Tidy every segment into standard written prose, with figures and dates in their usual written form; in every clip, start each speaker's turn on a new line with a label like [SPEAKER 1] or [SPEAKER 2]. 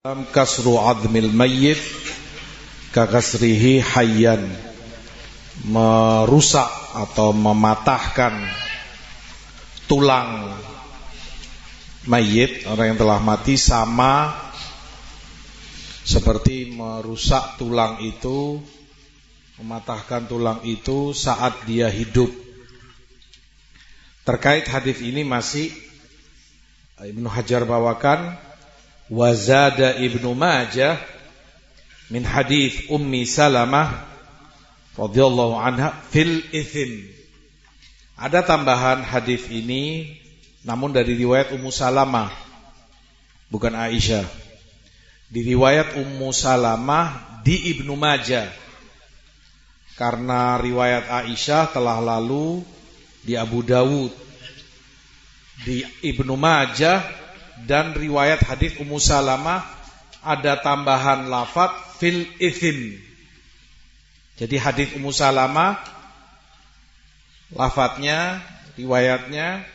[SPEAKER 1] Kasru admil mayyit kakasrihi hayyan, merusak atau mematahkan tulang mayit, orang yang telah mati, sama seperti merusak tulang itu, mematahkan tulang itu saat dia hidup. Terkait hadis ini masih Ibnu Hajar bawakan wazada Ibnu Majah min hadis Ummi Salamah radhiyallahu anha fil ithim. Ada tambahan hadis ini namun dari riwayat Ummu Salamah, bukan Aisyah. Di riwayat Ummu Salamah di Ibnu Majah. Karena riwayat Aisyah telah lalu di Abu Dawud, di Ibnu Majah dan riwayat hadis Ummu Salamah ada tambahan lafaz fil ithim. Jadi hadis Ummu Salamah lafadznya, riwayatnya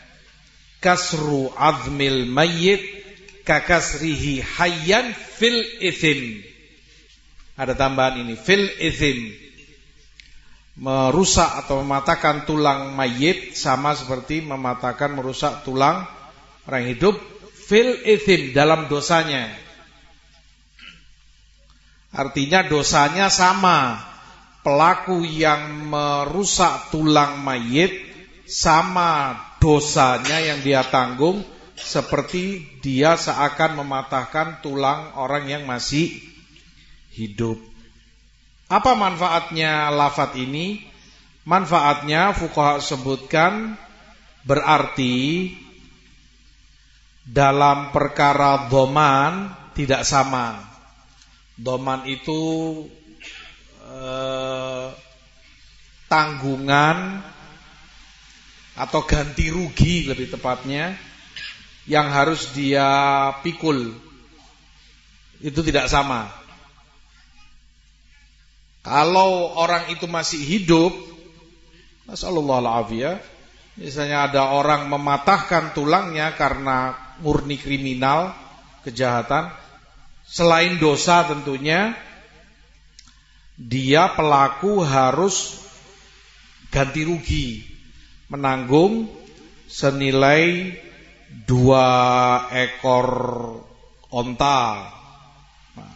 [SPEAKER 1] kasru azmil mayyit kakasrihi hayyan fil ithim. Ada tambahan ini fil ithim, merusak atau mematahkan tulang mayit sama seperti mematahkan, merusak tulang orang hidup fil ithim, dalam dosanya. Artinya dosanya sama. Pelaku yang merusak tulang mayit sama dosanya yang dia tanggung seperti dia seakan mematahkan tulang orang yang masih hidup. Apa manfaatnya lafaz ini? Manfaatnya fuqaha sebutkan berarti dalam perkara doman tidak sama. Doman itu tanggungan atau ganti rugi lebih tepatnya yang harus dia pikul. Itu tidak sama. Kalau orang itu masih hidup, nasallallahu alaihi, misalnya ada orang mematahkan tulangnya karena murni kriminal, kejahatan, selain dosa tentunya, dia pelaku harus ganti rugi, menanggung senilai 2 ekor onta. Nah,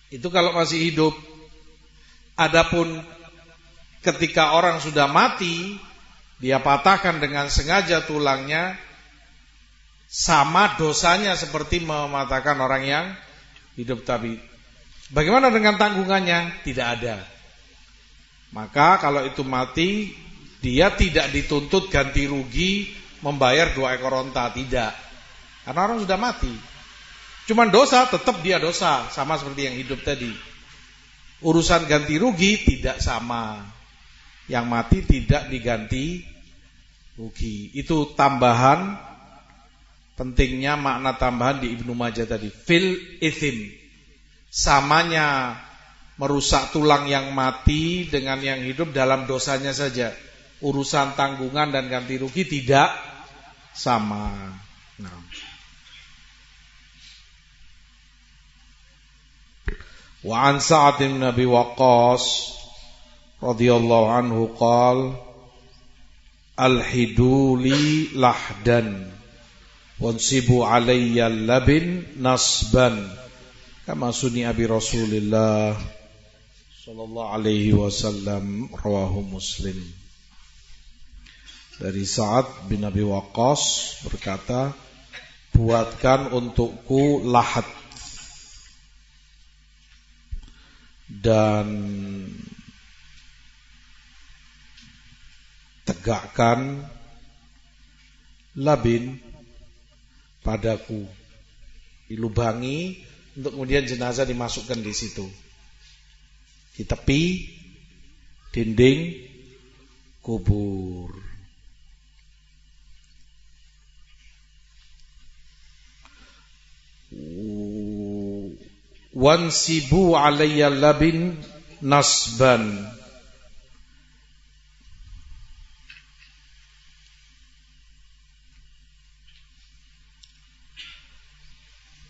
[SPEAKER 1] itu kalau masih hidup. Adapun ketika orang sudah mati, dia patahkan dengan sengaja tulangnya, sama dosanya seperti mematahkan orang yang hidup tadi. Bagaimana dengan tanggungannya? Tidak ada. Maka kalau itu mati, dia tidak dituntut ganti rugi membayar 2 ekor onta, tidak. Karena orang sudah mati. Cuman dosa, tetap dia dosa, sama seperti yang hidup tadi. Urusan ganti rugi tidak sama. Yang mati tidak diganti rugi. Itu tambahan, pentingnya makna tambahan di Ibnu Majah tadi, fil ithim. Samanya merusak tulang yang mati dengan yang hidup dalam dosanya saja. Urusan tanggungan dan ganti rugi tidak sama. Nah. Wa an Sa'ad bin Abi Waqqas radhiyallahu anhu qala alhiduli lahdan wansibu alayya labin nasban kama sunni abi Rasulillah sallallahu alaihi wasallam, rawahu Muslim. Dari Sa'ad bin Abi Waqqas berkata, buatkan untukku lahat dan tegakkan labin padaku, dilubangi untuk kemudian jenazah dimasukkan di situ, di tepi dinding kubur. Wansibu alayya labin nasban,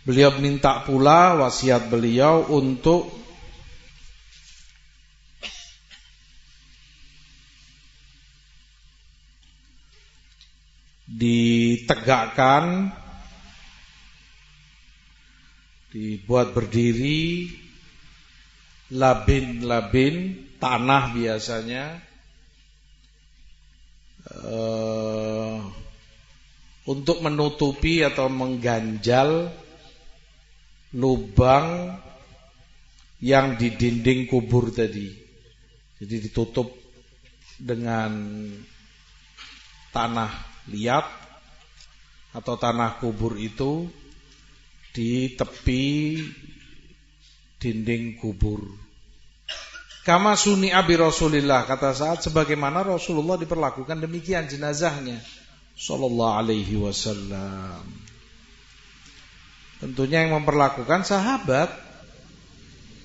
[SPEAKER 1] Beliau minta pula wasiat beliau untuk ditegakkan, dibuat berdiri labin-labin tanah biasanya untuk menutupi atau mengganjal lubang yang di dinding kubur tadi. Jadi ditutup dengan tanah liat atau tanah kubur itu di tepi dinding kubur. Kama suni abi Rasulillah, kata Sa'ad, sebagaimana Rasulullah diperlakukan demikian jenazahnya sallallahu alaihi wasallam. Tentunya yang memperlakukan sahabat.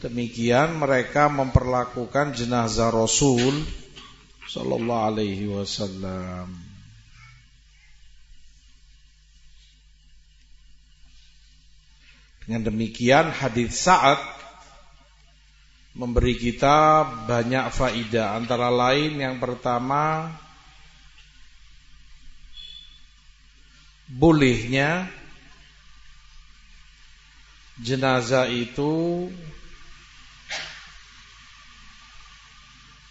[SPEAKER 1] Demikian mereka memperlakukan jenazah Rasul sallallahu alaihi wasallam. Dengan demikian hadis Sa'ad memberi kita banyak faidah, antara lain yang pertama, bolehnya jenazah itu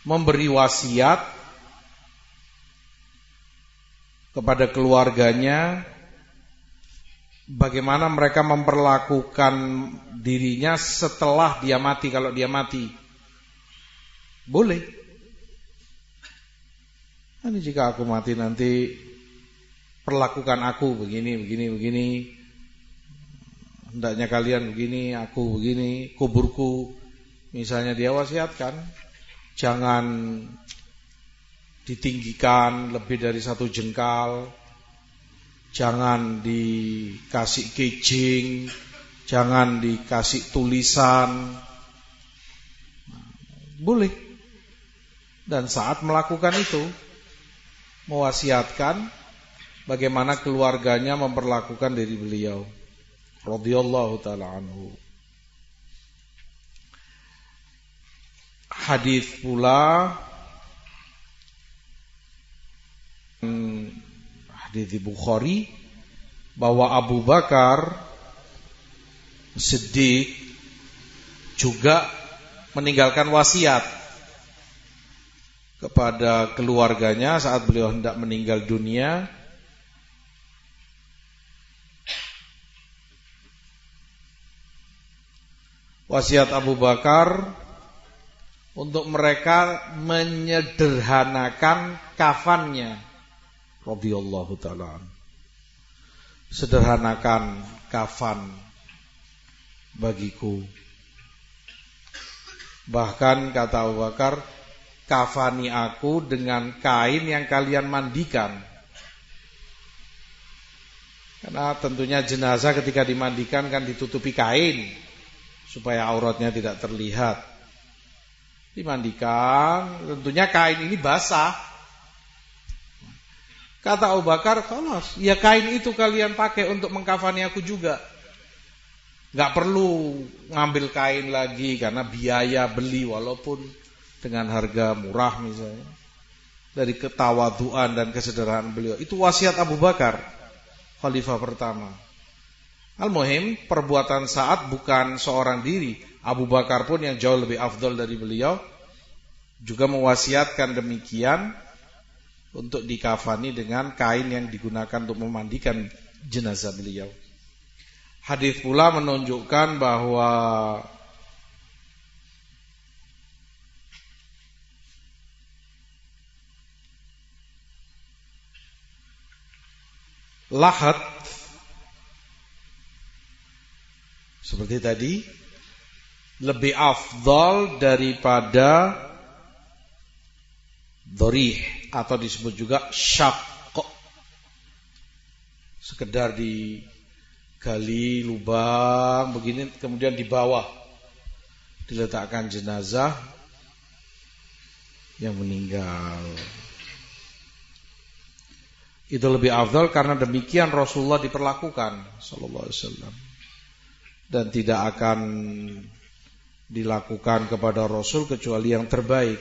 [SPEAKER 1] memberi wasiat kepada keluarganya bagaimana mereka memperlakukan dirinya setelah dia mati, kalau dia mati. Boleh. Ini jika aku mati nanti perlakukan aku begini, begini, begini. Hendaknya kalian begini, aku begini, kuburku. Misalnya dia wasiatkan, jangan ditinggikan lebih dari 1 jengkal. Jangan dikasih kejing, jangan dikasih tulisan. Boleh. Dan saat melakukan itu, mewasiatkan bagaimana keluarganya memperlakukan diri beliau radhiyallahu ta'ala anhu. Hadis pula hadis Bukhari bahwa Abu Bakar Siddiq juga meninggalkan wasiat kepada keluarganya saat beliau hendak meninggal dunia. Wasiat Abu Bakar untuk mereka menyederhanakan kafannya radhiyallahu ta'ala. Sederhanakan kafan bagiku. Bahkan kata Abu Bakar, kafani aku dengan kain yang kalian mandikan. Karena tentunya jenazah ketika dimandikan kan ditutupi kain supaya auratnya tidak terlihat. Dimandikan, tentunya kain ini basah. Kata Abu Bakar, "Khalas, ya kain itu kalian pakai untuk mengkafani aku juga. Gak perlu ngambil kain lagi karena biaya beli walaupun dengan harga murah misalnya." Dari ketawaduan dan kesederhanaan beliau. Itu wasiat Abu Bakar, khalifah pertama. Al-muhim, perbuatan Sa'ad bukan seorang diri. Abu Bakar pun yang jauh lebih afdal dari beliau juga mewasiatkan demikian, untuk dikafani dengan kain yang digunakan untuk memandikan jenazah beliau. Hadis pula menunjukkan bahwa lahat seperti tadi lebih afdal daripada dorih, atau disebut juga syaqq. Sekedar digali lubang begini, kemudian di bawah diletakkan jenazah yang meninggal. Itu lebih afdal karena demikian Rasulullah diperlakukan sallallahu alaihi wasallam. dan tidak akan dilakukan kepada Rasul kecuali yang terbaik,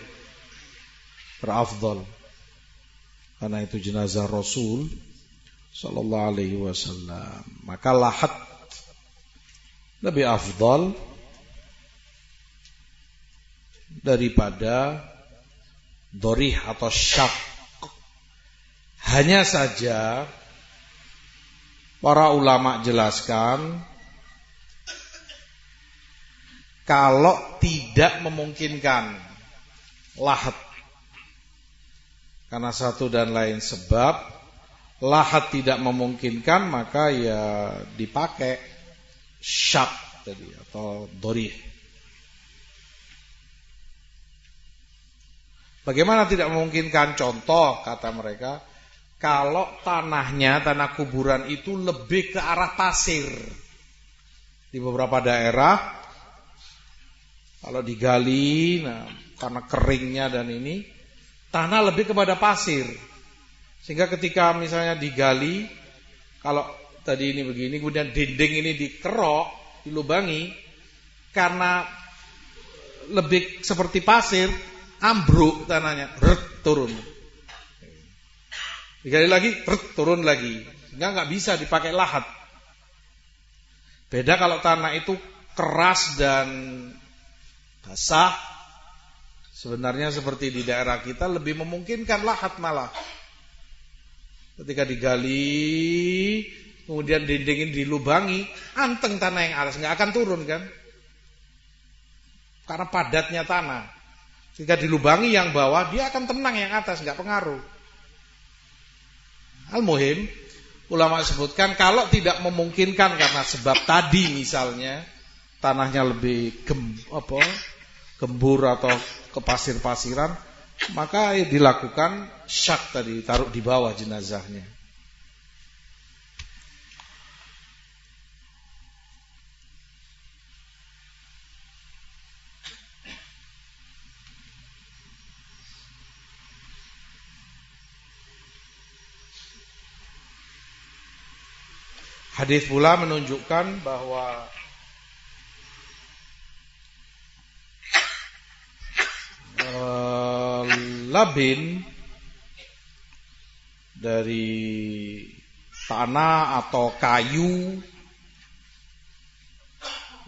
[SPEAKER 1] terafdal, karena itu jenazah Rasul sallallahu alaihi wasallam. Maka lahat lebih afdal daripada dorih atau syak. Hanya saja para ulama jelaskan, kalau tidak memungkinkan lahat karena satu dan lain sebab, lahat tidak memungkinkan, maka ya dipakai syak tadi atau dorih. Bagaimana tidak memungkinkan? Contoh kata mereka, kalau tanah kuburan itu lebih ke arah pasir. Di beberapa daerah kalau digali, karena keringnya dan ini, tanah lebih kepada pasir. Sehingga ketika misalnya digali, kalau tadi ini begini, kemudian dinding ini dikerok, dilubangi, karena lebih seperti pasir, ambruk tanahnya, turun. Digali lagi, turun lagi. Sehingga nggak bisa dipakai lahat. Beda kalau tanah itu keras dan basah, sebenarnya seperti di daerah kita lebih memungkinkan lahat malah. Ketika digali, kemudian dindingin dilubangi, anteng tanah yang atas, nggak akan turun kan? Karena padatnya tanah. Ketika dilubangi yang bawah, dia akan tenang yang atas, nggak pengaruh. Al-muhim, ulama sebutkan kalau tidak memungkinkan karena sebab tadi misalnya tanahnya lebih gembur atau ke pasir-pasiran, maka dilakukan syak tadi, taruh di bawah jenazahnya. Hadis pula menunjukkan bahwa labin dari tanah atau kayu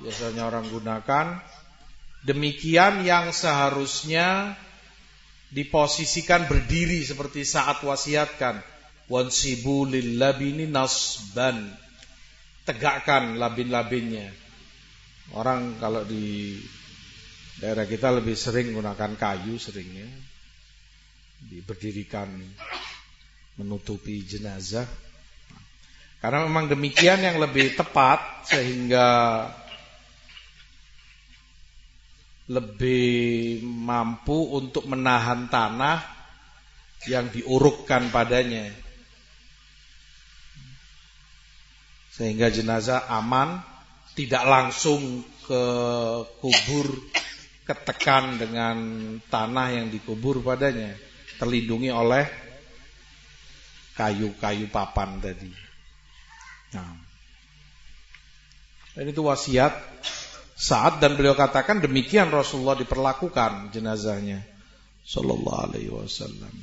[SPEAKER 1] biasanya orang gunakan, demikian yang seharusnya diposisikan berdiri seperti saat wasiatkan, wansibu lil labini nasban, tegakkan labin-labinnya. Orang kalau di daerah kita lebih sering menggunakan kayu, seringnya diberdirikan menutupi jenazah. Karena memang demikian yang lebih tepat, sehingga lebih mampu untuk menahan tanah yang diurukkan padanya, sehingga jenazah aman, tidak langsung ke kubur ketekan dengan tanah yang dikubur padanya, terlindungi oleh kayu-kayu papan tadi. Nah, dan itu wasiat Sa'ad, dan beliau katakan demikian Rasulullah diperlakukan jenazahnya sallallahu alaihi wasallam.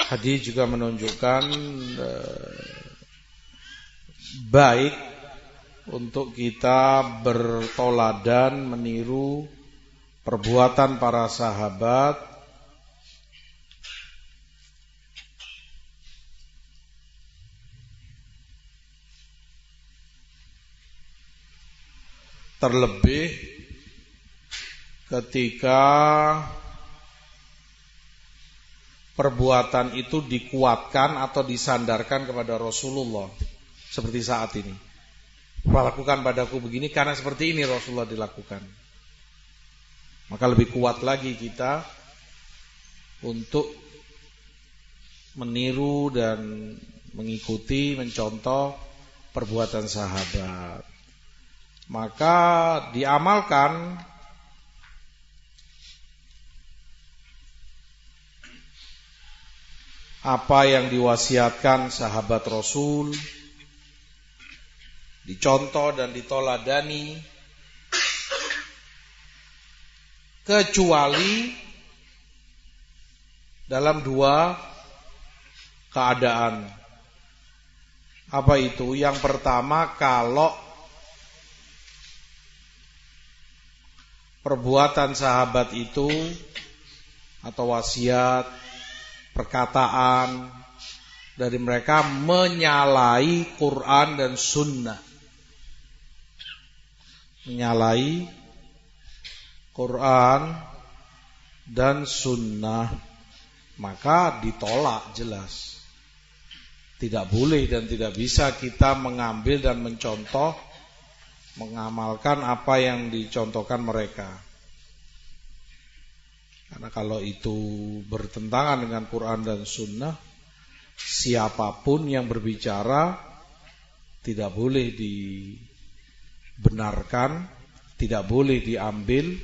[SPEAKER 1] Hadis juga menunjukkan baik untuk kita bertoladan meniru perbuatan para sahabat terlebih ketika perbuatan itu dikuatkan atau disandarkan kepada Rasulullah, seperti saat ini. Lakukan padaku begini karena seperti ini Rasulullah dilakukan. Maka lebih kuat lagi kita untuk meniru dan mengikuti, mencontoh perbuatan sahabat. Maka diamalkan apa yang diwasiatkan sahabat Rasul dicontoh dan ditoladani, kecuali dalam dua keadaan. Apa itu? Yang pertama, kalau perbuatan sahabat itu atau wasiat, perkataan dari mereka menyalahi Quran dan Sunnah. Menyalahi Quran dan Sunnah, maka ditolak jelas. Tidak boleh dan tidak bisa kita mengambil dan mencontoh, mengamalkan apa yang dicontohkan mereka. Karena kalau itu bertentangan dengan Quran dan Sunnah, siapapun yang berbicara tidak boleh dibenarkan, tidak boleh diambil,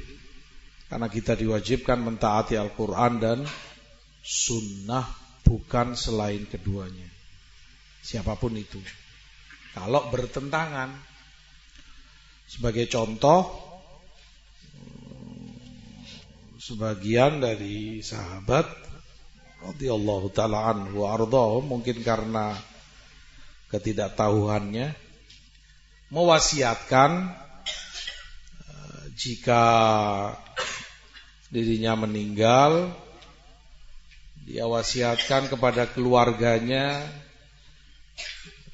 [SPEAKER 1] karena kita diwajibkan mentaati Al-Quran dan Sunnah, bukan selain keduanya. Siapapun itu. Kalau bertentangan, sebagai contoh, sebagian dari sahabat radhiyallahu ta'ala anhu wa ardhahum, mungkin karena ketidaktahuannya, mewasiatkan jika dirinya meninggal, dia wasiatkan kepada keluarganya,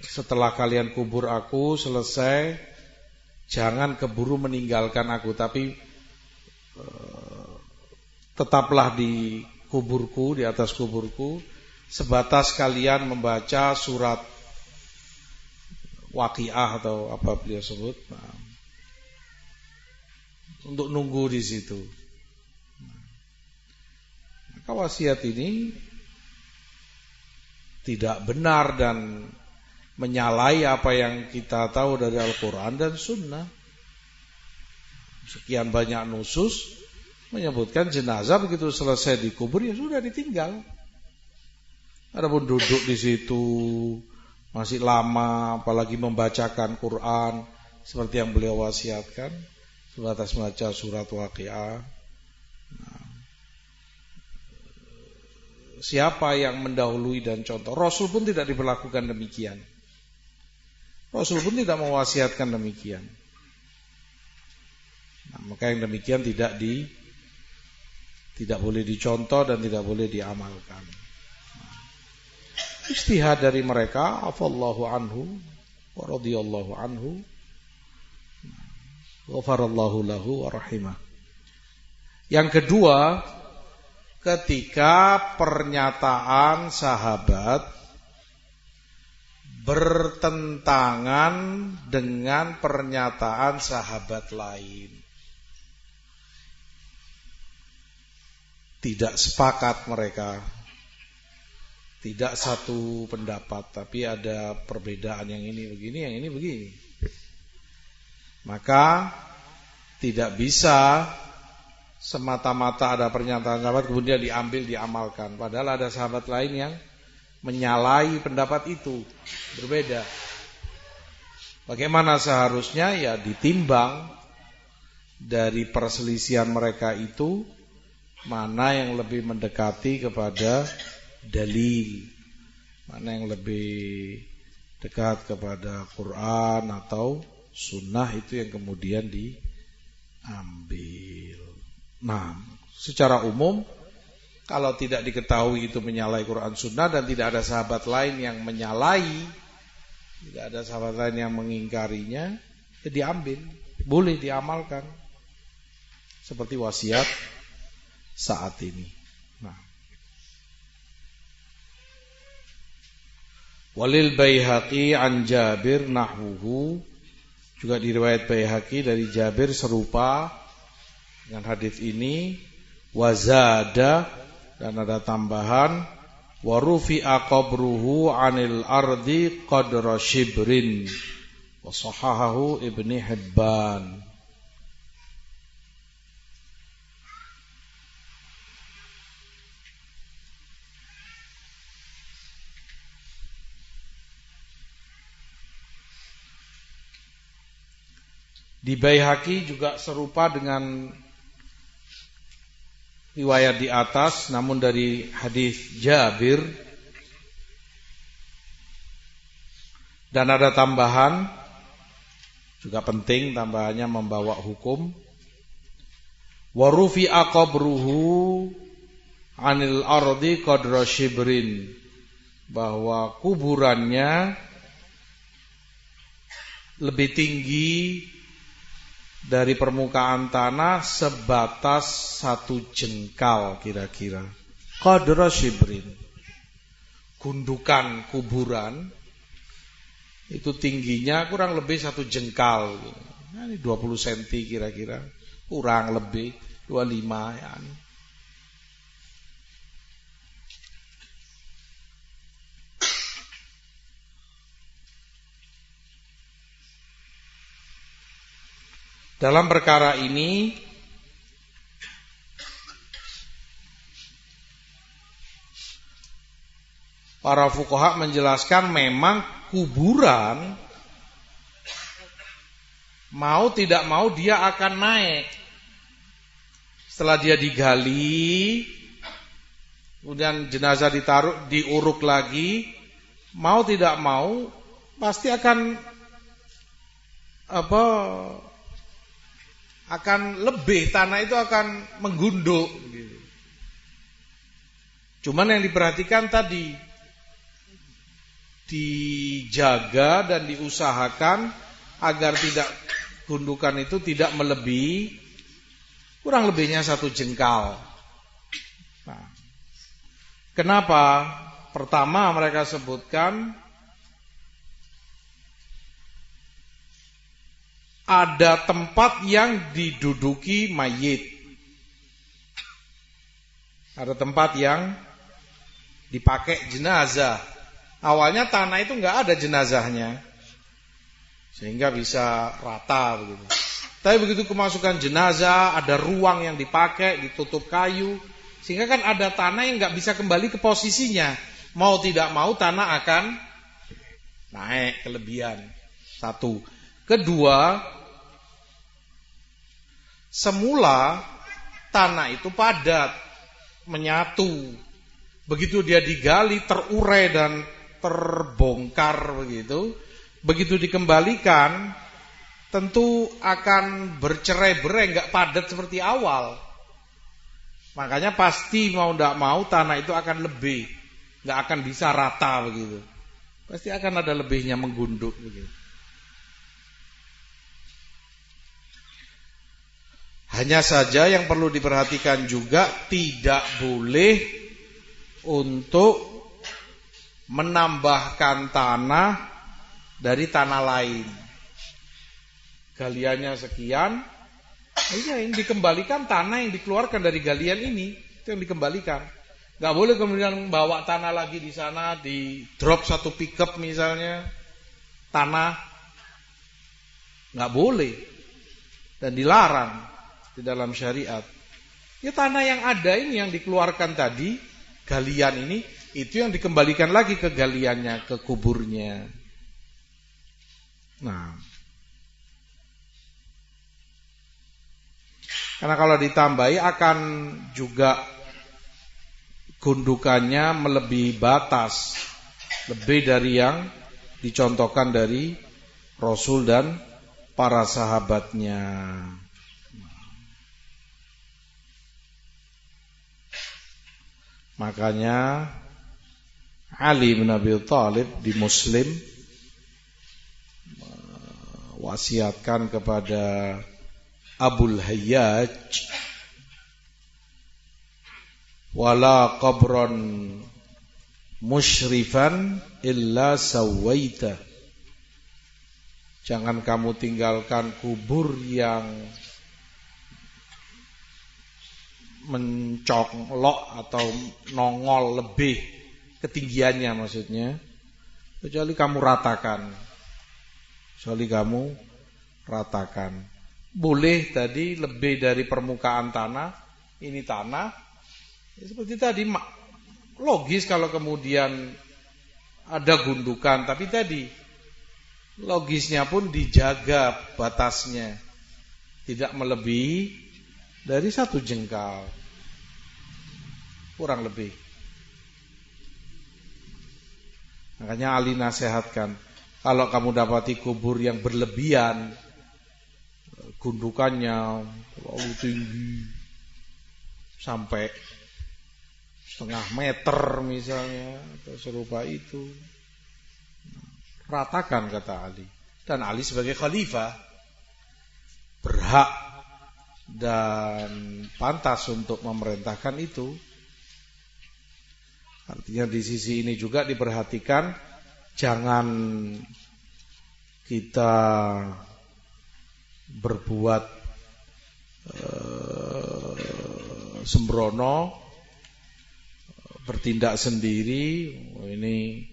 [SPEAKER 1] setelah kalian kubur aku selesai, jangan keburu meninggalkan aku, tapi tetaplah di kuburku, di atas kuburku, sebatas kalian membaca surat Waqiah atau apa beliau sebut, untuk nunggu di situ. Maka wasiat ini tidak benar dan menyalahi apa yang kita tahu dari Al-Quran dan Sunnah. Sekian banyak nusus menyebutkan jenazah begitu selesai dikubur ya sudah ditinggal. Adapun duduk di situ masih lama, apalagi membacakan Quran seperti yang beliau wasiatkan, sebatas membaca surat Waqiah. Siapa yang mendahului dan contoh? Rasul pun tidak diberlakukan demikian. Rasul pun tidak mewasiatkan demikian. Maka yang demikian tidak boleh dicontoh dan tidak boleh diamalkan. Ijtihad dari mereka, afallahu anhu wa radhiyallahu anhu, ghafarallahu lahu wa rahimah. Yang kedua, ketika pernyataan sahabat bertentangan dengan pernyataan sahabat lain, tidak sepakat mereka, tidak satu pendapat, tapi ada perbedaan, yang ini begini, yang ini begini, maka tidak bisa semata-mata ada pernyataan sahabat kemudian diambil, diamalkan, padahal ada sahabat lain yang menyalahi pendapat itu, berbeda. Bagaimana seharusnya? Ya ditimbang dari perselisihan mereka itu, mana yang lebih mendekati kepada dalil, mana yang lebih dekat kepada Quran atau Sunnah, itu yang kemudian diambil. Nah, secara umum, kalau tidak diketahui itu menyalahi Quran Sunnah dan tidak ada sahabat lain yang menyalahi, tidak ada sahabat lain yang mengingkarinya, ya diambil, boleh diamalkan, seperti wasiat saat ini. Nah, walil Baihaqi an Jabir nahwuhu, juga diriwayat Baihaqi dari Jabir serupa dengan hadis ini, wazada, dan ada tambahan, wa rufi'a qabruhu 'anil ardi qadra shibrin, wa sahahahu Ibnu Hibban. Di Baihaqi juga serupa dengan riwayat di atas, namun dari hadis Jabir. Dan ada tambahan, juga penting tambahannya membawa hukum. Wa rufi'a qabruhu 'anil ardi qadra shibrin, bahwa kuburannya lebih tinggi dari permukaan tanah sebatas 1 jengkal kira-kira. Qadra shibrin. Gundukan kuburan itu tingginya kurang lebih 1 jengkal. Nah, ini 20 cm kira-kira. Kurang lebih 25 ya. Dalam perkara ini para fuqaha menjelaskan memang kuburan mau tidak mau dia akan naik. Setelah dia digali, kemudian jenazah ditaruh, diuruk lagi, mau tidak mau pasti akan akan lebih, tanah itu akan menggunduk gitu. Cuman yang diperhatikan tadi, dijaga dan diusahakan agar tidak, gundukan itu tidak melebihi kurang lebihnya 1 jengkal. Nah, kenapa? Pertama mereka sebutkan ada tempat yang diduduki mayit. Ada tempat yang dipakai jenazah. Awalnya tanah itu enggak ada jenazahnya, sehingga bisa rata begitu. Tapi begitu kemasukan jenazah, ada ruang yang dipakai, ditutup kayu, sehingga kan ada tanah yang enggak bisa kembali ke posisinya. Mau tidak mau tanah akan naik kelebihan. 1. Kedua, semula tanah itu padat, menyatu. Begitu dia digali, terurai dan terbongkar begitu. Begitu dikembalikan, tentu akan bercerai-berai, enggak padat seperti awal. Makanya pasti mau tidak mau tanah itu akan lebih, enggak akan bisa rata begitu. Pasti akan ada lebihnya, menggunduk begitu. Hanya saja yang perlu diperhatikan juga, tidak boleh untuk menambahkan tanah dari tanah lain. Galiannya sekian, yang dikembalikan tanah yang dikeluarkan dari galian ini, itu yang dikembalikan. Gak boleh kemudian bawa tanah lagi di sana, di drop 1 pickup misalnya, tanah. Gak boleh. Dan dilarang di dalam syariat. Ya, tanah yang ada ini yang dikeluarkan tadi, galian ini, itu yang dikembalikan lagi ke galiannya, ke kuburnya. Nah, karena kalau ditambahi akan juga gundukannya melebihi batas, lebih dari yang dicontohkan dari Rasul dan para sahabatnya. Makanya Ali bin Abi Thalib di Muslim wasiatkan kepada Abul Hayyaj, wala qabran musyrifan illa sawaita. Jangan kamu tinggalkan kubur yang mencolok atau nongol lebih ketinggiannya, maksudnya, kecuali kamu ratakan. Boleh tadi lebih dari permukaan tanah, ini tanah, ya seperti tadi, logis kalau kemudian ada gundukan, tapi tadi logisnya pun dijaga batasnya. Tidak melebihi dari 1 jengkal. Kurang lebih. Makanya Ali nasihatkan, kalau kamu dapati kubur yang berlebihan, gundukannya terlalu tinggi, sampai 0,5 meter misalnya, atau serupa itu, ratakan, kata Ali. Dan Ali sebagai khalifah berhak dan pantas untuk memerintahkan itu. Artinya di sisi ini juga diperhatikan, jangan kita berbuat sembrono, bertindak sendiri. Ini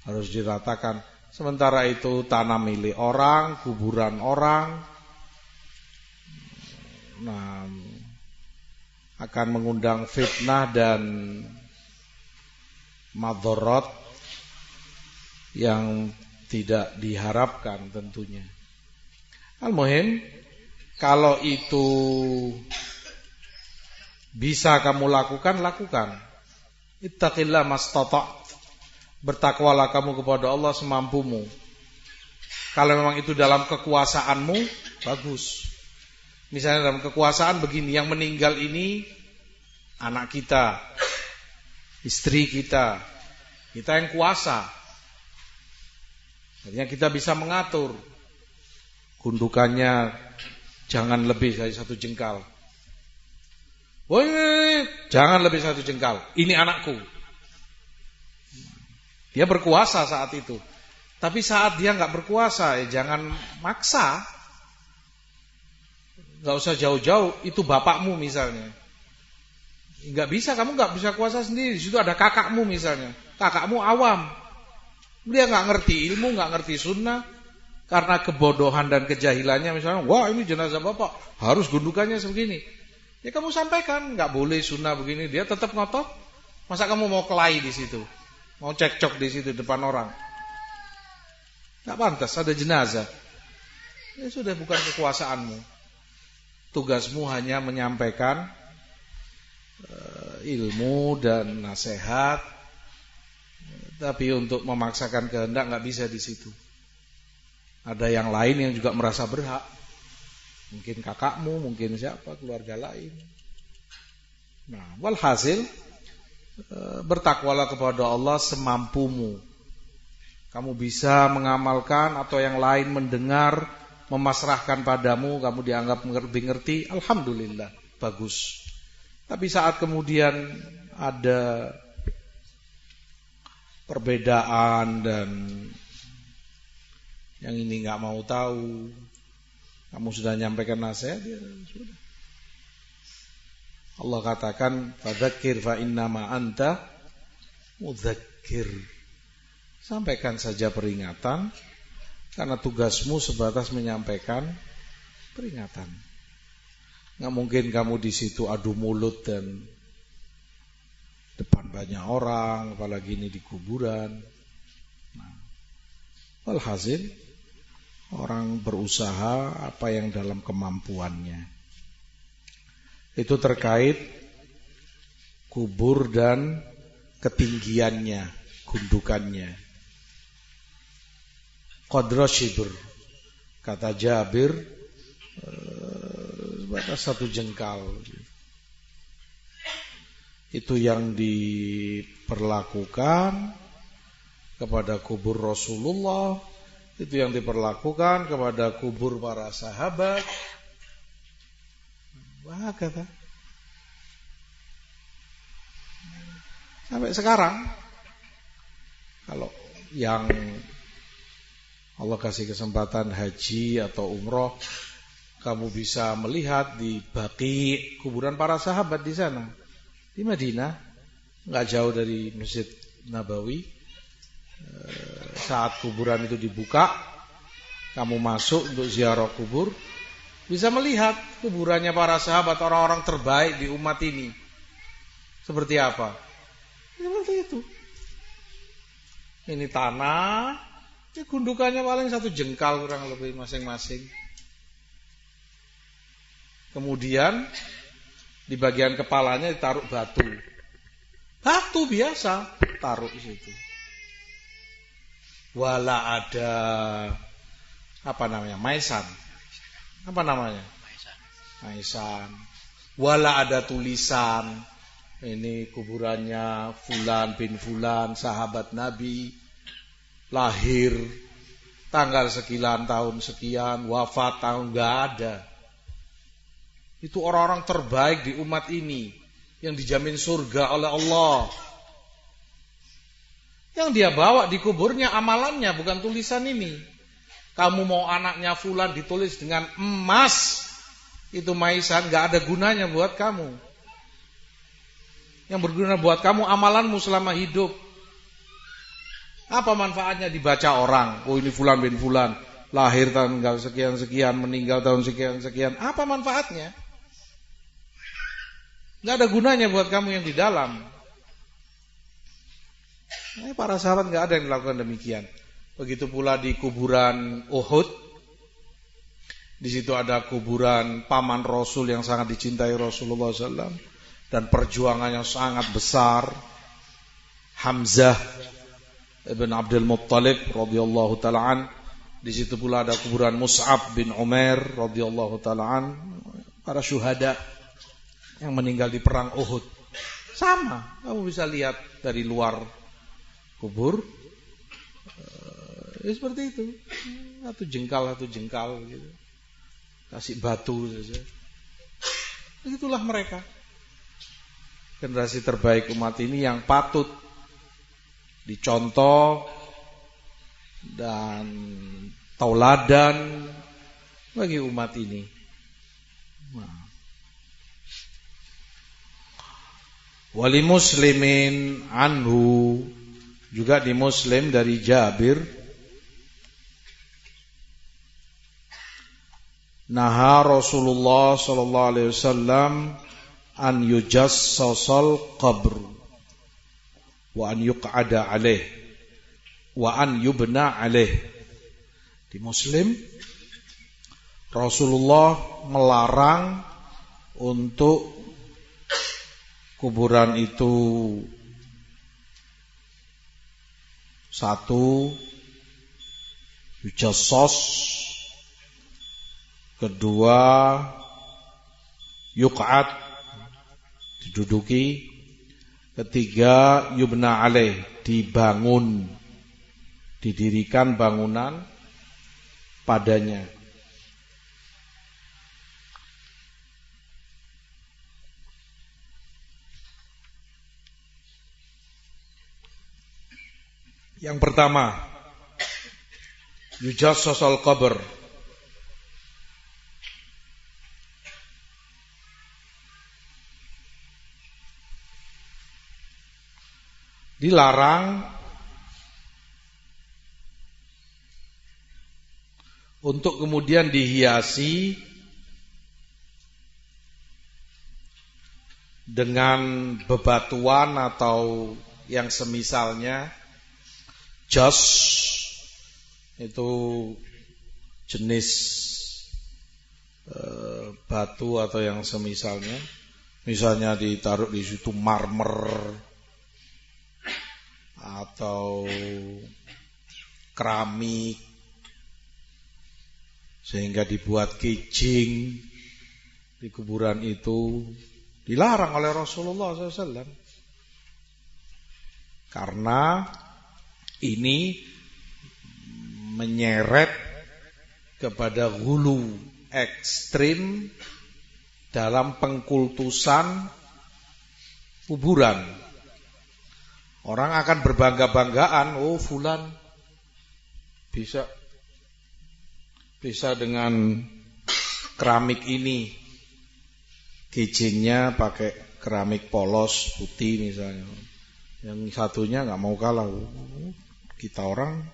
[SPEAKER 1] harus diratakan. Sementara itu tanah milik orang, kuburan orang, nah, akan mengundang fitnah dan madharat yang tidak diharapkan tentunya. Al-muhim, kalau itu bisa kamu lakukan, lakukan. Ittaqillah mastata'. Bertakwalah kamu kepada Allah semampumu. Kalau memang itu dalam kekuasaanmu, bagus. Misalnya dalam kekuasaan begini, yang meninggal ini anak kita, istri kita yang kuasa. Artinya kita bisa mengatur gundukannya, jangan lebih dari 1 jengkal. Woi, jangan lebih 1 jengkal. Ini anakku. Dia berkuasa saat itu. Tapi saat dia nggak berkuasa, jangan maksa. Nggak usah jauh-jauh. Itu bapakmu misalnya. Nggak bisa, kamu nggak bisa kuasa sendiri. Di situ ada kakakmu misalnya. Kakakmu awam. Dia nggak ngerti ilmu, nggak ngerti sunnah. Karena kebodohan dan kejahilannya misalnya, wah ini jenazah bapak, harus gundukannya sebegini. Ya kamu sampaikan, nggak boleh sunnah begini. Dia tetap ngotot. Masa kamu mau kelahi di situ? Mau cekcok di situ depan orang? Nggak pantas, ada jenazah. Ya sudah, bukan kekuasaanmu. Tugasmu hanya menyampaikan ilmu dan nasihat. Tapi untuk memaksakan kehendak nggak bisa di situ. Ada yang lain yang juga merasa berhak. Mungkin kakakmu, mungkin siapa, keluarga lain. Nah, walhasil, bertakwalah kepada Allah semampumu. Kamu bisa mengamalkan atau yang lain mendengar, memasrahkan padamu, kamu dianggap mengerti, alhamdulillah, bagus. Tapi saat kemudian ada perbedaan dan yang ini nggak mau tahu, kamu sudah nyampaikan nasihat, ya sudah. Allah katakan, fadzakir fa innama anta mudzakir. Sampaikan saja peringatan, karena tugasmu sebatas menyampaikan peringatan. Nggak mungkin kamu di situ adu mulut dan depan banyak orang, apalagi ini di kuburan. Nah, walhasil, orang berusaha apa yang dalam kemampuannya. Itu terkait kubur dan ketinggiannya, gundukannya. Qadra shibr, kata Jabir, batas 1 jengkal. Itu yang diperlakukan kepada kubur Rasulullah, itu yang diperlakukan kepada kubur para sahabat. Wah, kata. Sampai sekarang, kalau yang Allah kasih kesempatan haji atau umroh, kamu bisa melihat di Baqi, kuburan para sahabat di sana, di Madinah, nggak jauh dari Masjid Nabawi. Saat kuburan itu dibuka, kamu masuk untuk ziarah kubur, bisa melihat kuburannya para sahabat, orang-orang terbaik di umat ini. Seperti apa? Seperti itu. Ini tanah, ini gundukannya paling 1 jengkal kurang lebih masing-masing. Kemudian di bagian kepalanya ditaruh batu. Batu biasa taruh di situ. Wala ada apa namanya? Maisan. Apa namanya? Maisan. Wala ada tulisan. Ini kuburannya Fulan bin Fulan, sahabat Nabi, lahir tanggal sekian, tahun sekian, wafat tahun, enggak ada. Itu orang-orang terbaik di umat ini yang dijamin surga oleh Allah. Yang dia bawa di kuburnya amalannya, bukan tulisan ini. Kamu mau anaknya Fulan ditulis dengan emas, itu maisan, enggak ada gunanya buat kamu. Yang berguna buat kamu amalanmu selama hidup. Apa manfaatnya dibaca orang? Oh, ini Fulan bin Fulan, lahir tanggal sekian-sekian, meninggal tahun sekian-sekian. Apa manfaatnya? Nggak ada gunanya buat kamu yang di dalam. Para sahabat nggak ada yang melakukan demikian. Begitu pula di kuburan Uhud. Di situ ada kuburan paman Rasul yang sangat dicintai Rasulullah SAW dan perjuangan yang sangat besar. Hamzah ibn Abdul Muttalib radhiyallahu ta'ala. Di situ pula ada kuburan Mus'ab bin Umair radhiyallahu ta'ala, para syuhada yang meninggal di perang Uhud. Sama, kamu bisa lihat dari luar kubur, seperti itu, satu jengkal gitu. Kasih batu saja. Begitulah mereka, generasi terbaik umat ini yang patut dicontoh dan tauladan bagi umat ini. Wali Muslimin anhu, juga di Muslim dari Jabir, naha Rasulullah sallallahu alaihi wasallam an yujassasal qabr wa an yuq'ada alaih wa an yubna alaih. Di Muslim, Rasulullah melarang untuk kuburan itu satu yujassos, kedua yuq'ad diduduki, ketiga yubna alaih dibangun, didirikan bangunan padanya. Yang pertama, yujassasal qabr, dilarang untuk kemudian dihiasi dengan bebatuan atau yang semisalnya. Jas itu jenis batu atau yang semisalnya. Misalnya ditaruh di situ marmer atau keramik, sehingga dibuat kijing di kuburan itu, dilarang oleh Rasulullah SAW. Karena ini menyeret kepada hulu ekstrim dalam pengkultusan kuburan. Orang akan berbangga-banggaan, oh fulan bisa dengan keramik ini, kijingnya pakai keramik polos putih misalnya. Yang satunya nggak mau kalah. Kita orang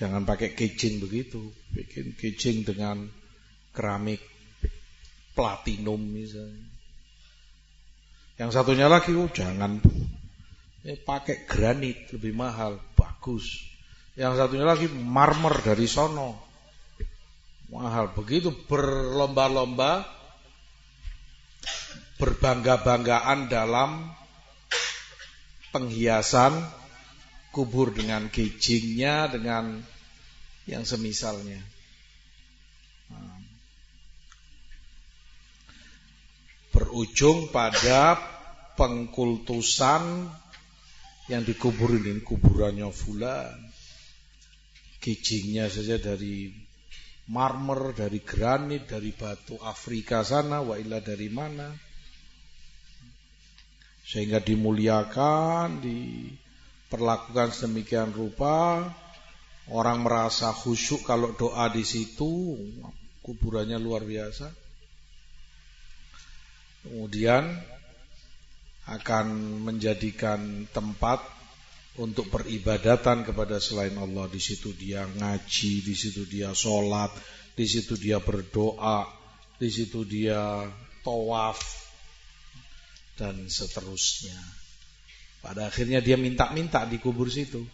[SPEAKER 1] jangan pakai kijing begitu, bikin kijing dengan keramik platinum misalnya. Yang satunya lagi, jangan, pakai granit lebih mahal, bagus. Yang satunya lagi marmer dari sono, mahal. Begitu berlomba-lomba berbangga-banggaan dalam penghiasan kubur dengan gijingnya, dengan yang semisalnya. Berujung pada pengkultusan yang dikuburin ini, kuburannya fulan. Gijingnya saja dari marmer, dari granit, dari batu Afrika sana, wa illa dari mana. Sehingga dimuliakan, diperlakukan sedemikian rupa, orang merasa khusyuk kalau doa di situ, kuburannya luar biasa. Kemudian akan menjadikan tempat untuk peribadatan kepada selain Allah. Di situ dia ngaji, di situ dia sholat, di situ dia berdoa, di situ dia tawaf, dan seterusnya. Pada akhirnya dia minta-minta di kubur situ.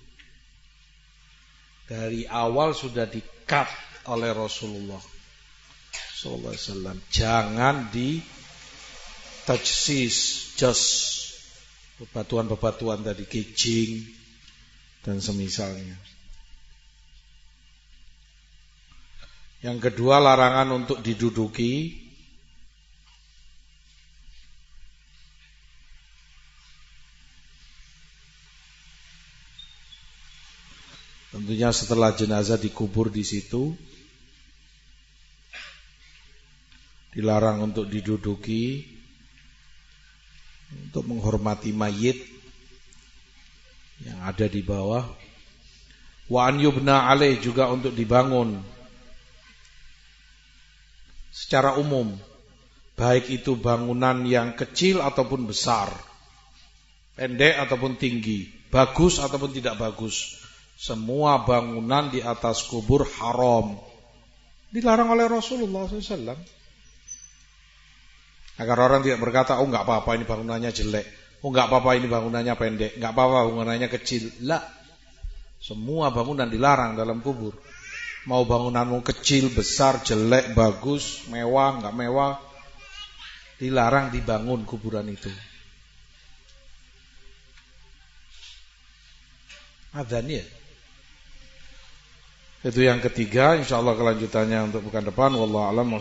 [SPEAKER 1] Dari awal sudah di-cut oleh Rasulullah sallallahu alaihi wasallam. Jangan di tajsis, jas, bebatuan-bebatuan tadi, kijing dan semisalnya. Yang kedua, larangan untuk diduduki. Tentunya setelah jenazah dikubur di situ, dilarang untuk diduduki, untuk menghormati mayit yang ada di bawah. Wa an yubna alaih, juga untuk dibangun secara umum, baik itu bangunan yang kecil ataupun besar, pendek ataupun tinggi, bagus ataupun tidak bagus. Semua bangunan di atas kubur haram, dilarang oleh Rasulullah SAW. Agar orang tidak berkata, oh enggak apa-apa ini bangunannya jelek, oh enggak apa-apa ini bangunannya pendek, enggak apa-apa bangunannya kecil. Lah, semua bangunan dilarang dalam kubur. Mau bangunanmu kecil, besar, jelek, bagus, mewah, enggak mewah, dilarang dibangun kuburan itu. Adzan ya. Itu yang ketiga, insyaallah kelanjutannya untuk pekan depan. Wallahu a'lam.